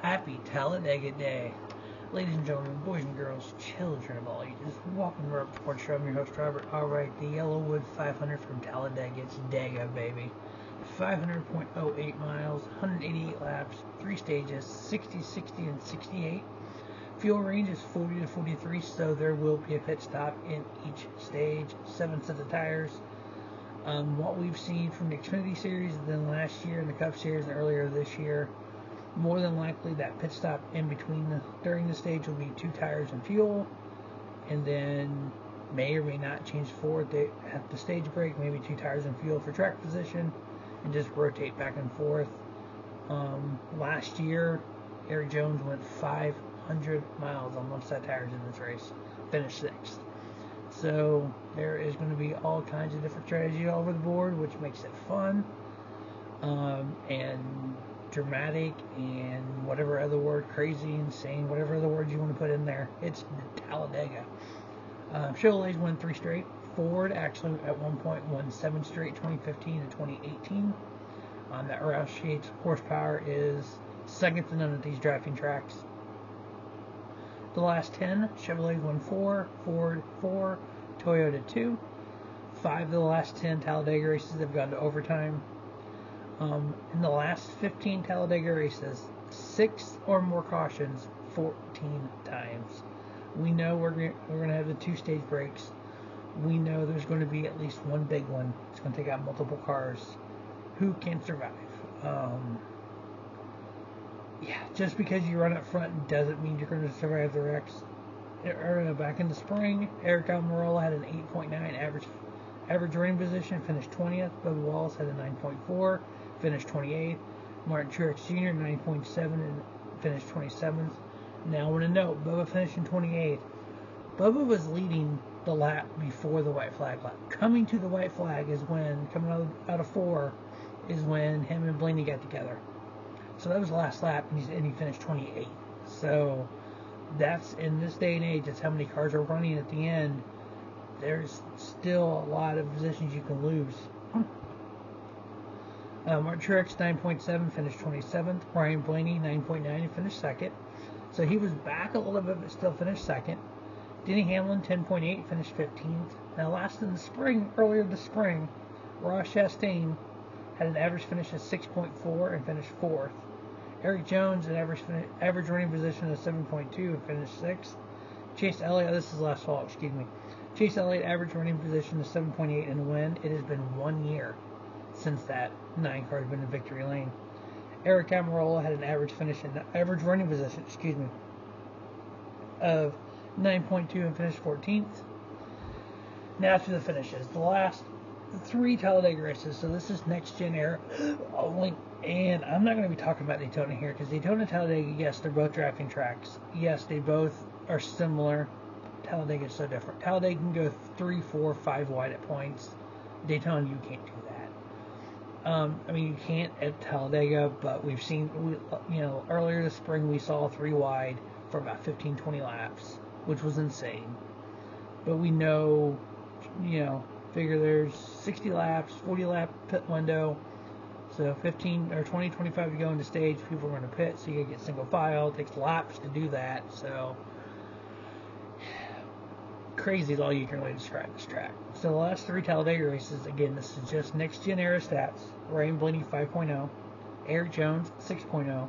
Happy Talladega Day. Ladies and gentlemen, boys and girls, children of all ages, welcome to our report show. I'm your host, Robert. Alright, the YellaWood 500 from Talladega. It's Dega, baby. 500.08 miles, 188 laps, 3 stages, 60, 60, and 68. Fuel range is 40 to 43, so there will be a pit stop in each stage. 7 sets of tires. What we've seen from the Xfinity Series, then last year in the Cup Series, and earlier this year, more than likely that pit stop in between during the stage will be 2 tires and fuel, and then may or may not change forward at the stage break, maybe 2 tires and fuel for track position, and just rotate back and forth. Last year, Erik Jones went 500 miles on one set of tires in this race, finished 6th. So there is going to be all kinds of different strategy all over the board, which makes it fun and dramatic, and whatever other word, crazy, insane, whatever other words you want to put in there. It's Talladega. Chevrolet's won 3 straight. Ford actually at one point won 7 straight, 2015 and 2018. That Roush Yates horsepower is second to none at these drafting tracks. The last 10, Chevrolet won 4, Ford 4, Toyota 2. 5 of the last 10 Talladega races have gone to overtime. In the last 15 Talladega races, 6 or more cautions 14 times. We know we're going to have the 2 stage breaks. We know there's going to be at least one big one. It's going to take out multiple cars. Who can survive? Yeah, just because you run up front doesn't mean you're going to survive the wrecks. Back in the spring, Aric Almirola had an 8.9 average running position, finished 20th. Bubba Wallace had a 9.4, finished 28th. Martin Truex Jr. 9.7 and finished 27th. Now I want to note, Bubba finished in 28th. Bubba was leading the lap before the white flag lap. Coming to the white flag is when, coming out of 4, is when him and Blaney got together. So that was the last lap, and he finished 28th. So that's, in this day and age, that's how many cars are running at the end. There's still a lot of positions you can lose. Martin Truex 9.7, finished 27th. Ryan Blaney 9.9 and finished 2nd. So he was back a little bit, but still finished 2nd. Denny Hamlin 10.8, finished 15th. Now last in the spring, earlier this spring, Ross Chastain had an average finish of 6.4 and finished 4th. Erik Jones, an average running position of 7.2 and finished 6th. Chase Elliott, this is last fall, excuse me. Chase Elliott, average running position of 7.8 and a win. It has been 1 year since that 9 car has been in victory lane. Aric Almirola had an average running position, of 9.2 and finished 14th. Now to the finishes. The last 3 Talladega races, so this is next gen era only, and I'm not going to be talking about Daytona here, because Daytona and Talladega, yes, they're both drafting tracks. Yes, they both are similar. Talladega is so different. Talladega can go 3, 4, 5 wide at points. Daytona, you can't do that. You can't at Talladega, but we've seen, earlier this spring we saw 3 wide for about 15, 20 laps, which was insane. But we know, figure there's 60 laps, 40 lap pit window, so 15 or 20, 25 to go into stage, people are going to pit, so you get single file. It takes laps to do that, so crazy is all you can really describe this track. So the last 3 Talladega races, again, this is just next gen era stats. Ryan Blaney 5.0, Erik Jones 6.0,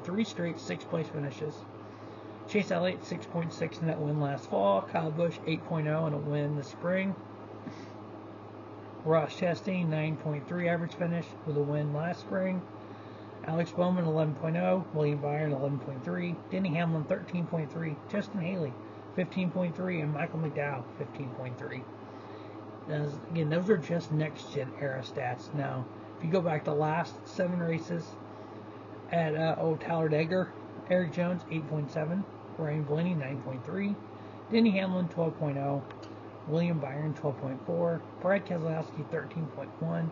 3 straight 6th place finishes. Chase Elliott 6.6 in that win last fall. Kyle Busch 8.0 in a win this spring. Ross Chastain 9.3 average finish with a win last spring. Alex Bowman 11.0, William Byron 11.3, Denny Hamlin 13.3, Justin Haley 15.3, and Michael McDowell 15.3. Now, again, those are just next gen era stats. Now, if you go back to the last 7 races at Talladega, Erik Jones 8.7, Ryan Blaney 9.3, Denny Hamlin 12.0, William Byron 12.4, Brad Keselowski 13.1,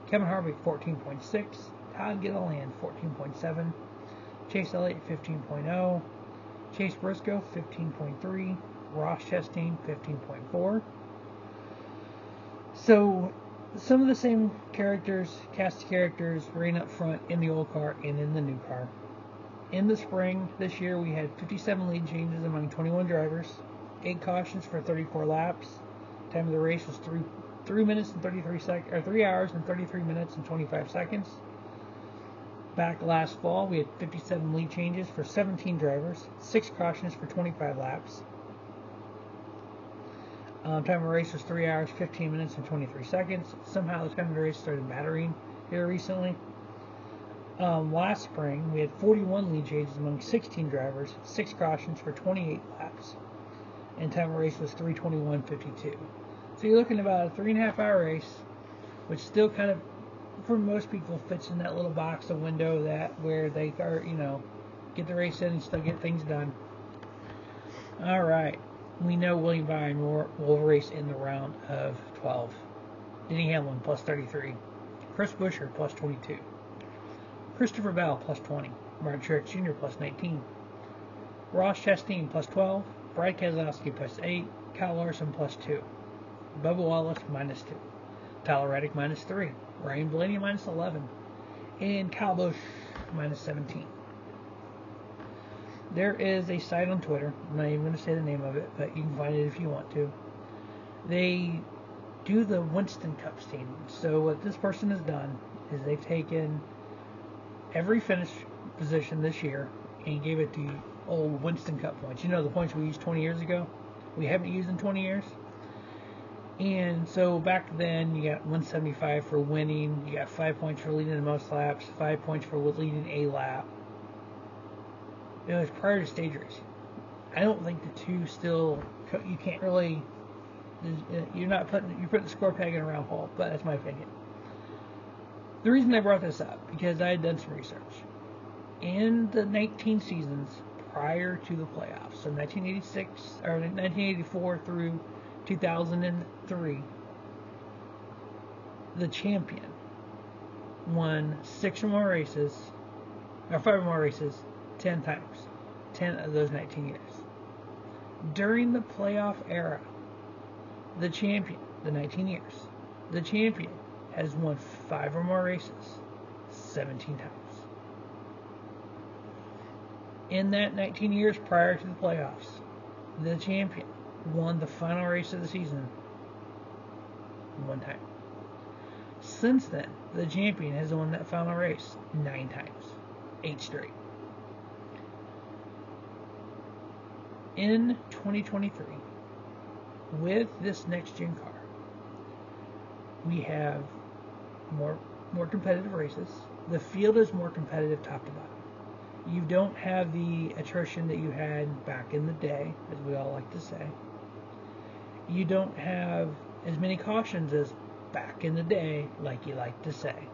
Kevin Harvick 14.6, Todd Gilliland 14.7, Chase Elliott 15.0, Chase Briscoe 15.3, Ross Chastain 15.4. So some of the same characters, cast of characters, ran up front in the old car and in the new car. In the spring this year, we had 57 lead changes among 21 drivers, 8 cautions for 34 laps. Time of the race was 3 minutes and 33 seconds, or 3 hours and 33 minutes and 25 seconds. Back last fall, we had 57 lead changes for 17 drivers, 6 cautions for 25 laps. Time of the race was 3 hours, 15 minutes, and 23 seconds. Somehow the time of the race started mattering here recently. Last spring, we had 41 lead changes among 16 drivers, 6 cautions for 28 laps, and time of race was 3:21:52. So you're looking at about a 3.5 hour race, which still kind of, for most people, fits in that little box of window that where they are, get the race in and still get things done. All right, we know William Byron will race in the round of 12. Denny Hamlin plus 33, Chris Buescher plus 22. Christopher Bell plus 20, Martin Truex Jr. plus 19, Ross Chastain plus 12, Brad Keselowski plus 8, Kyle Larson plus 2, Bubba Wallace minus 2, Tyler Reddick minus 3, Ryan Blaney minus 11, and Kyle Busch minus 17. There is a site on Twitter, I'm not even going to say the name of it, but you can find it if you want to. They do the Winston Cup standings. So what this person has done is they've taken every finish position this year and gave it the old Winston Cup points. The points we used 20 years ago? We haven't used in 20 years. And so back then, you got 175 for winning, you got 5 points for leading the most laps, 5 points for leading a lap. It was prior to stage racing. I don't think the two still, you can't really, you're putting the score peg in a round hole, but that's my opinion. The reason I brought this up, because I had done some research. In the 19 seasons prior to the playoffs, so 1984 through 2003, the champion won 6 or more races, or 5 or more races, 10 times. 10 of those 19 years. During the playoff era, the champion, the 19 years, the champion has won 5 or more races 17 times. In that 19 years prior to the playoffs, the champion won the final race of the season 1 time. Since then, the champion has won that final race 9 times, 8 straight. In 2023, with this next-gen car, we have more competitive races. The field is more competitive top to bottom. You don't have the attrition that you had back in the day, as we all like to say. You don't have as many cautions as back in the day, like you like to say.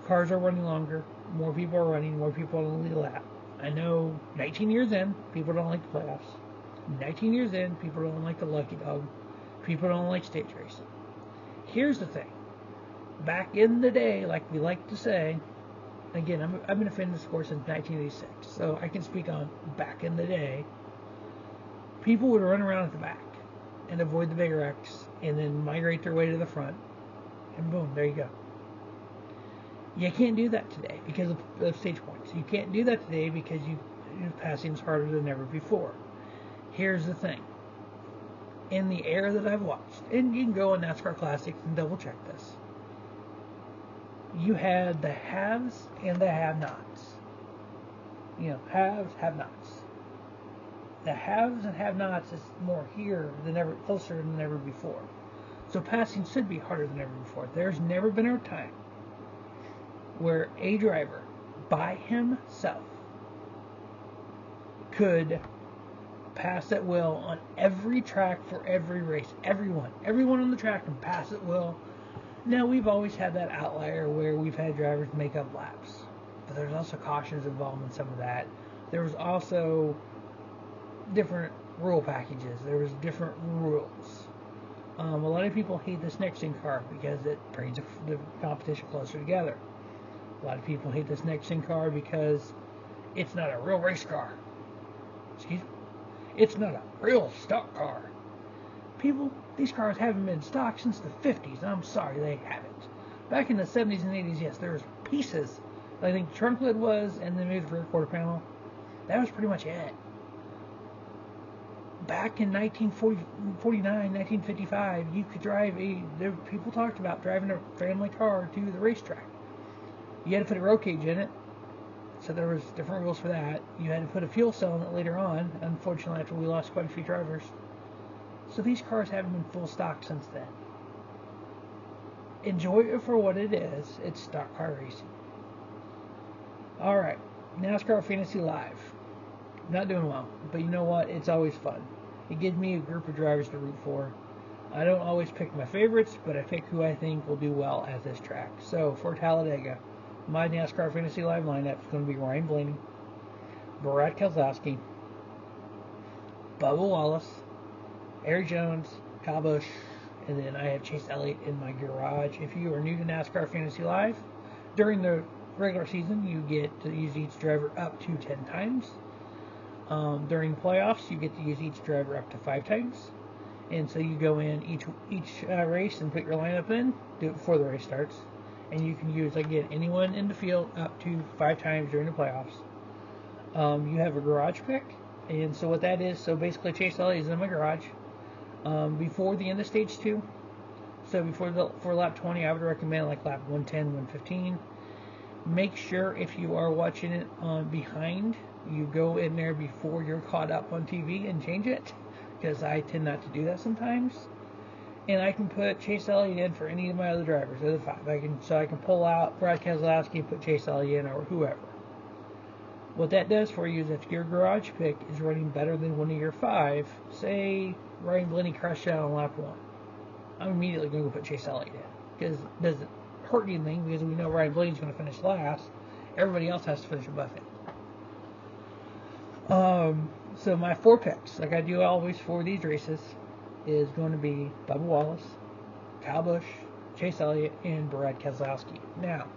Cars are running longer, more people are running, more people on the lead lap. I know 19 years in, people don't like the playoffs. 19 years in, people don't like the lucky dog. People don't like stage racing. Here's the thing. Back in the day, like we like to say, again, I've been a fan of the sport since 1986, so I can speak on back in the day. People would run around at the back and avoid the big wrecks and then migrate their way to the front, and boom, there you go. You can't do that today because of stage points. You can't do that today because passing is harder than ever before. Here's the thing. In the era that I've watched, and you can go on NASCAR Classics and double check this, you had the haves and the have-nots. Haves, have-nots. The haves and have-nots is more here than ever, closer than ever before. So passing should be harder than ever before. There's never been a time where a driver, by himself, could pass at will on every track for every race. Everyone on the track can pass at will. Now, we've always had that outlier where we've had drivers make up laps, but there's also cautions involved in some of that. There was also different rule packages. There was different rules. A lot of people hate this next-gen car because it brings the competition closer together. A lot of people hate this next-gen car because it's not a real race car. Excuse me? It's not a real stock car. People, these cars haven't been stock since the 50s. I'm sorry, they haven't. Back in the 70s and 80s, yes, there was pieces I think the trunk lid was, and then maybe the rear quarter panel. That was pretty much it. Back in 1949, 1955, you could drive people talked about driving a family car to the racetrack. You had to put a roll cage in it, so there was different rules for that. You had to put a fuel cell in it later on, unfortunately after we lost quite a few drivers. So these cars haven't been full stock since then. Enjoy it for what it is. It's stock car racing. Alright, NASCAR Fantasy Live. Not doing well, but you know what? It's always fun. It gives me a group of drivers to root for. I don't always pick my favorites, but I pick who I think will do well at this track. So, for Talladega, my NASCAR Fantasy Live lineup is going to be Ryan Blaney, Brad Keselowski, Bubba Wallace, Eric Jones, Kyle Busch, and then I have Chase Elliott in my garage. If you are new to NASCAR Fantasy Live, during the regular season, you get to use each driver up to 10 times. During playoffs, you get to use each driver up to 5 times. And so you go in each race and put your lineup in, do it before the race starts. And you can use, again, anyone in the field up to 5 times during the playoffs. You have a garage pick. And so what that is, so basically Chase Elliott is in my garage before the end of stage 2. So for lap 20, I would recommend like lap 110, 115. Make sure if you are watching it behind, you go in there before you're caught up on TV and change it, because I tend not to do that sometimes. And I can put Chase Elliott in for any of my other drivers, the other 5. I can pull out Brad Keselowski and put Chase Elliott in, or whoever. What that does for you is if your garage pick is running better than one of your 5, say Ryan Blaney crashed out on lap 1, I'm immediately going to go put Chase Elliott in, because it doesn't hurt anything, because we know Ryan Blaney's going to finish last. Everybody else has to finish above him. So my 4 picks, like I do always for these races, is going to be Bubba Wallace, Kyle Busch, Chase Elliott, and Brad Keselowski. Now,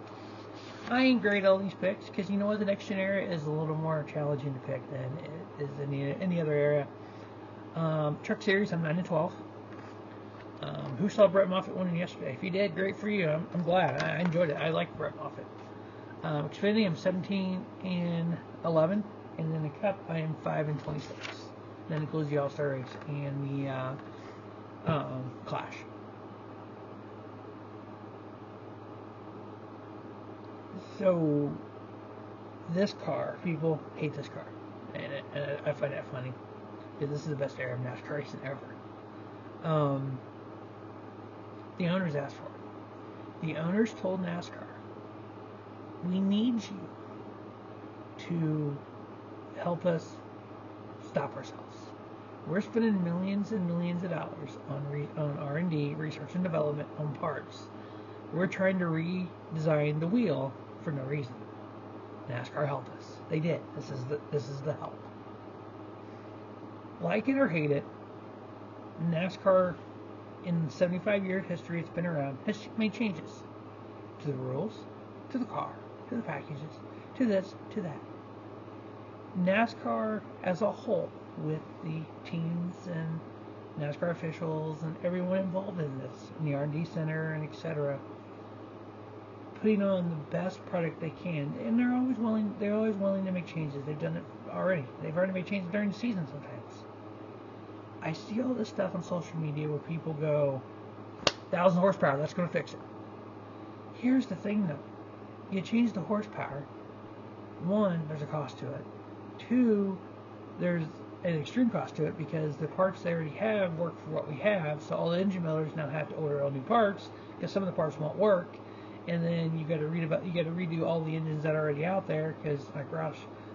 I ain't great at all these picks, because you know what, the next gen area is a little more challenging to pick than it is any other area. Truck Series, I'm 9-12. Who saw Brett Moffitt winning yesterday? If you did, great for you. I'm glad. I enjoyed it. I like Brett Moffitt. Xfinity, I'm 17-11. And then the Cup, I am 5-26. That includes the All-Star race and the Clash. So, this car, people hate this car. And I find that funny, because this is the best era of NASCAR racing ever. The owners asked for it. The owners told NASCAR, we need you to help us stop ourselves. We're spending millions and millions of dollars on R&D, research and development, on parts. We're trying to redesign the wheel for no reason. NASCAR helped us. They did. This is the help. Like it or hate it, NASCAR, in 75 years history it's been around, has made changes to the rules, to the car, to the packages, to this, to that. NASCAR as a whole, with the teams and NASCAR officials and everyone involved in this, in the R&D center and etc., putting on the best product they can, and they're always willing to make changes. They've done it already. They've already made changes during the season sometimes. I see all this stuff on social media where people go, 1,000 horsepower, that's going to fix it. Here's the thing though, you change the horsepower, 1, there's a cost to it. 2, there's an extreme cost to it, because the parts they already have work for what we have, so all the engine builders now have to order all new parts, because some of the parts won't work, and then you got to redo all the engines that are already out there, because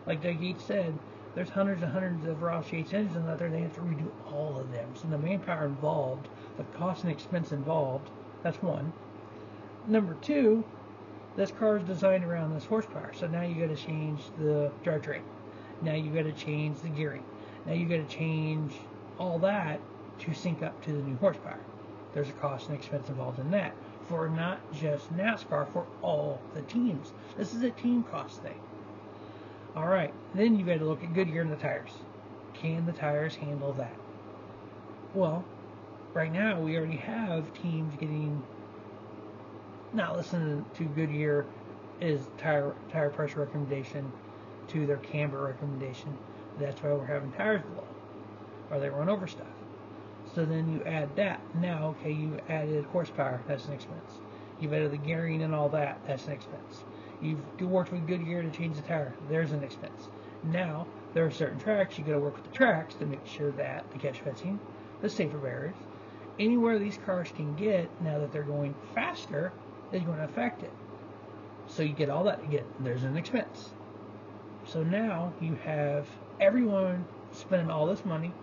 like Doug Yates said, there's hundreds and hundreds of Roush Yates engines out there. They have to redo all of them, so the manpower involved, the cost and expense involved, that's 1. Number 2, this car is designed around this horsepower, so now you got to change the drivetrain. Now you got to change the gearing. Now you got to change all that to sync up to the new horsepower. There's a cost and expense involved in that, for not just NASCAR, for all the teams. This is a team cost thing. All right, then you got to look at Goodyear and the tires. Can the tires handle that? Well, right now we already have teams not listening to Goodyear is tire pressure recommendation to their camber recommendation. That's why we're having tires blow, or they run over stuff. So then you add that. Now, okay, you added horsepower. That's an expense. You've added the gearing and all that. That's an expense. You've worked with Goodyear to change the tire. There's an expense. Now, there are certain tracks. You got to work with the tracks to make sure that the catch fencing, the safer barriers, anywhere these cars can get now that they're going faster is going to affect it. So you get all that. Again, there's an expense. So now you have everyone spending all this money,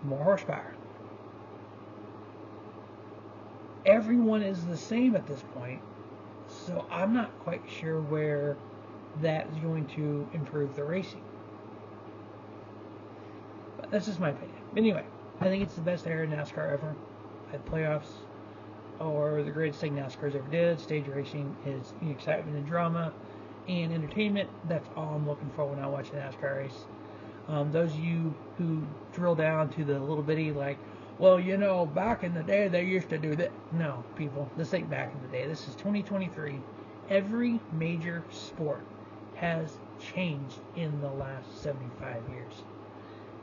more horsepower. Everyone is the same at this point, so I'm not quite sure where that is going to improve the racing. But that's just my opinion. Anyway, I think it's the best era in NASCAR ever. At playoffs, or the greatest thing NASCAR's ever did. Stage racing is excitement and drama and entertainment. That's all I'm looking for when I watch a NASCAR race. Those of you who drill down to the little bitty, like, well, back in the day they used to do that. No, people, this ain't back in the day. This is 2023. Every major sport has changed in the last 75 years.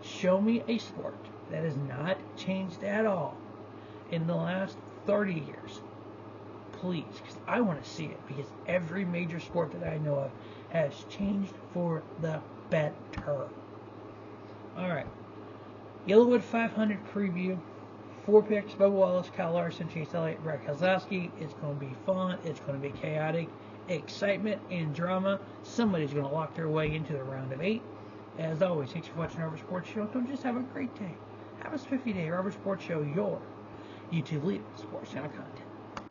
Show me a sport that has not changed at all in the last 30 years. Please, because I want to see it, because every major sport that I know of has changed for the better. Alright. YellaWood 500 preview. 4 picks: Bubba Wallace, Kyle Larson, Chase Elliott, Brad Keselowski. It's going to be fun. It's going to be chaotic. Excitement and drama. Somebody's going to lock their way into the round of 8. As always, thanks for watching Robert Sports Show. Don't just have a great day. Have a spiffy day. Robert Sports Show, your YouTube leader sports channel content.